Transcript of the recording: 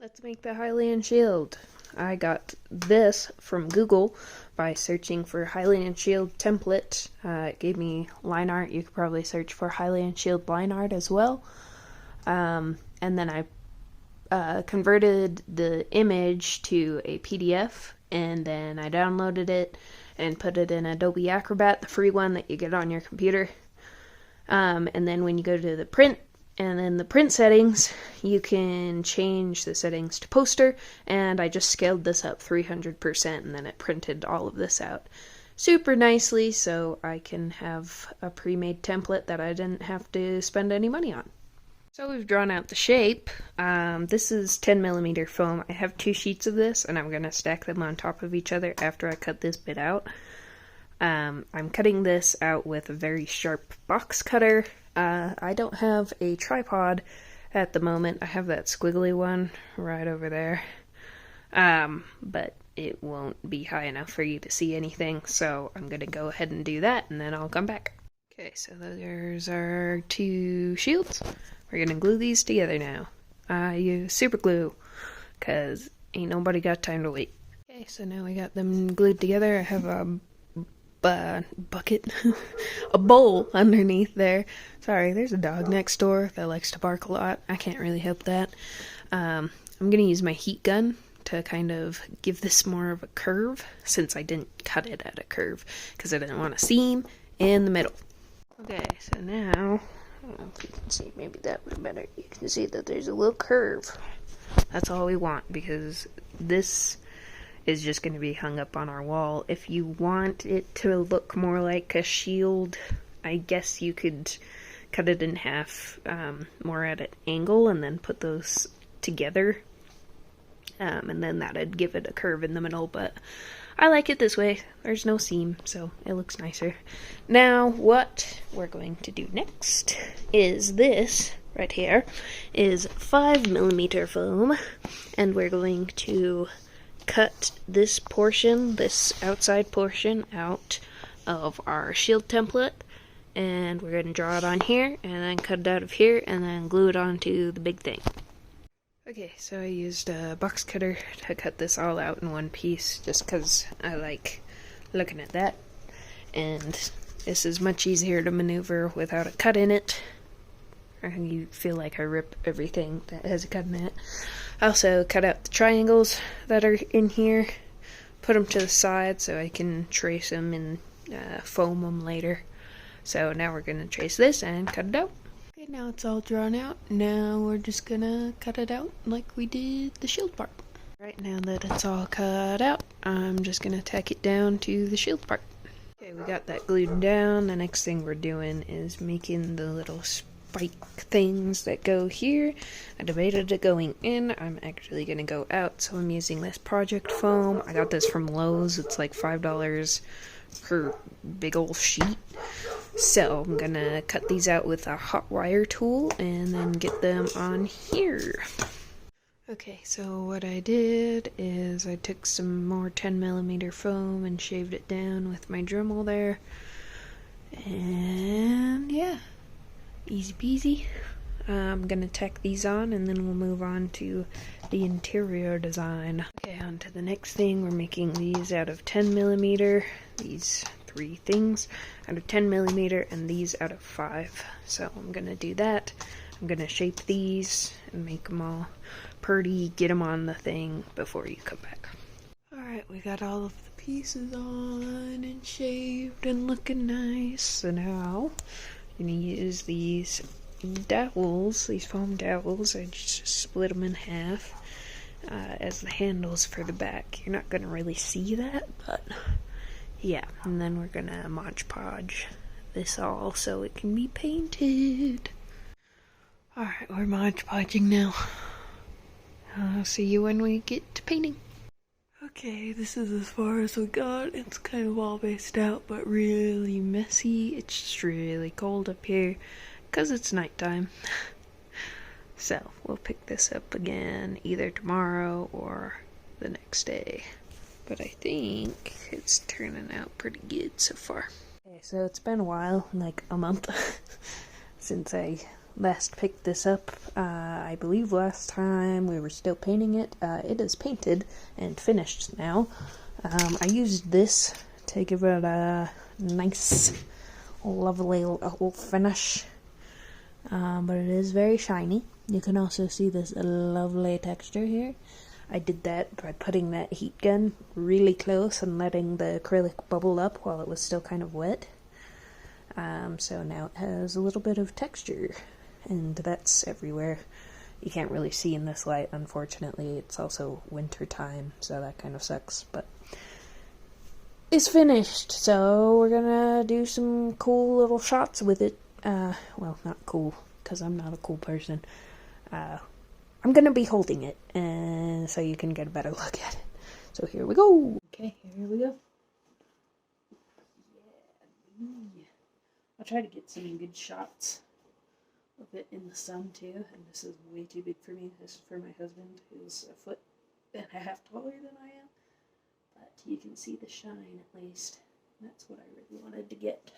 Let's make the Hylian shield. I got this from Google by searching for Hylian shield template. It gave me line art. You could probably search for Hylian shield line art as well. And then I converted the image to a PDF, and then I downloaded it and put it in Adobe Acrobat, the free one that you get on your computer. And then when you go to the print, and in the print settings, you can change the settings to poster, and I just scaled this up 300%, and then it printed all of this out super nicely, so I can have a pre-made template that I didn't have to spend any money on. So we've drawn out the shape. This is 10mm foam. I have 2 sheets of this, and I'm going to stack them on top of each other after I cut this bit out. I'm cutting this out with a very sharp box cutter. I don't have a tripod at the moment. I have that squiggly one right over there. But it won't be high enough for you to see anything, so I'm going to go ahead and do that, and then I'll come back. Okay, so there's our 2 shields. We're going to glue these together now. I use super glue, because ain't nobody got time to wait. Okay, so now we got them glued together. I have a bucket, a bowl underneath there. Sorry, there's a dog next door that likes to bark a lot. I can't really help that. I'm gonna use my heat gun to kind of give this more of a curve, since I didn't cut it at a curve because I didn't want a seam in the middle. Okay, so now, I don't know if you can see, maybe that would be better. You can see that there's a little curve. That's all we want, because this is just going to be hung up on our wall. If you want it to look more like a shield, I guess you could cut it in half, more at an angle, and then put those together, and then that'd give it a curve in the middle, but I like it this way. There's no seam, so it looks nicer. Now, what we're going to do next is this right here is 5mm foam, and we're going to cut this portion, this outside portion, out of our shield template, and we're going to draw it on here, and then cut it out of here, and then glue it onto the big thing. Okay, so I used a box cutter to cut this all out in one piece, just because I like looking at that, and this is much easier to maneuver without a cut in it. You feel like I rip everything that has a cut in it. I also cut out the triangles that are in here, put them to the side so I can trace them and foam them later. So now we're going to trace this and cut it out. Okay, now it's all drawn out. Now we're just going to cut it out like we did the shield part. Right, now that it's all cut out, I'm just going to tack it down to the shield part. Okay, we got that glued down. The next thing we're doing is making the little spike things that go here. I debated it going in. I'm actually going to go out, so I'm using this project foam. I got this from Lowe's. It's like $5 per big old sheet. So I'm going to cut these out with a hot wire tool and then get them on here. Okay, so what I did is I took some more 10mm foam and shaved it down with my Dremel there. And yeah, easy peasy. I'm gonna tack these on, and then we'll move on to the interior design. Okay, on to the next thing. We're making these out of 10mm. These 3 things out of 10mm, and these out of 5. So I'm gonna do that. I'm gonna shape these and make them all pretty, get them on the thing before you come back. Alright, we got all of the pieces on and shaved and looking nice. So now I'm gonna use these dowels, these foam dowels. I just split them in half as the handles for the back. You're not gonna really see that, but yeah. And then we're gonna Mod Podge this all so it can be painted. Alright, we're Mod Podging now. I'll see you when we get to painting. Okay, this is as far as we got. It's kind of all based out, but really messy. It's just really cold up here because it's nighttime. So we'll pick this up again either tomorrow or the next day. But I think it's turning out pretty good so far. Okay, so it's been a while, like a month, since I last picked this up, I believe last time we were still painting it. It is painted and finished now. I used this to give it a nice, lovely little finish. But it is very shiny. You can also see this lovely texture here. I did that by putting that heat gun really close and letting the acrylic bubble up while it was still kind of wet. So now it has a little bit of texture, and that's everywhere. You can't really see in this light, unfortunately. It's also winter time, so that kind of sucks, but it's finished, so we're gonna do some cool little shots with it. Well, not cool, because I'm not a cool person. I'm gonna be holding it, and so you can get a better look at it. So here we go. Okay, here we go. Yeah. I'll try to get some good shots of it in the sun too, and this is way too big for me. This is for my husband, who's a foot and a half taller than I am. But you can see the shine at least. That's what I really wanted to get.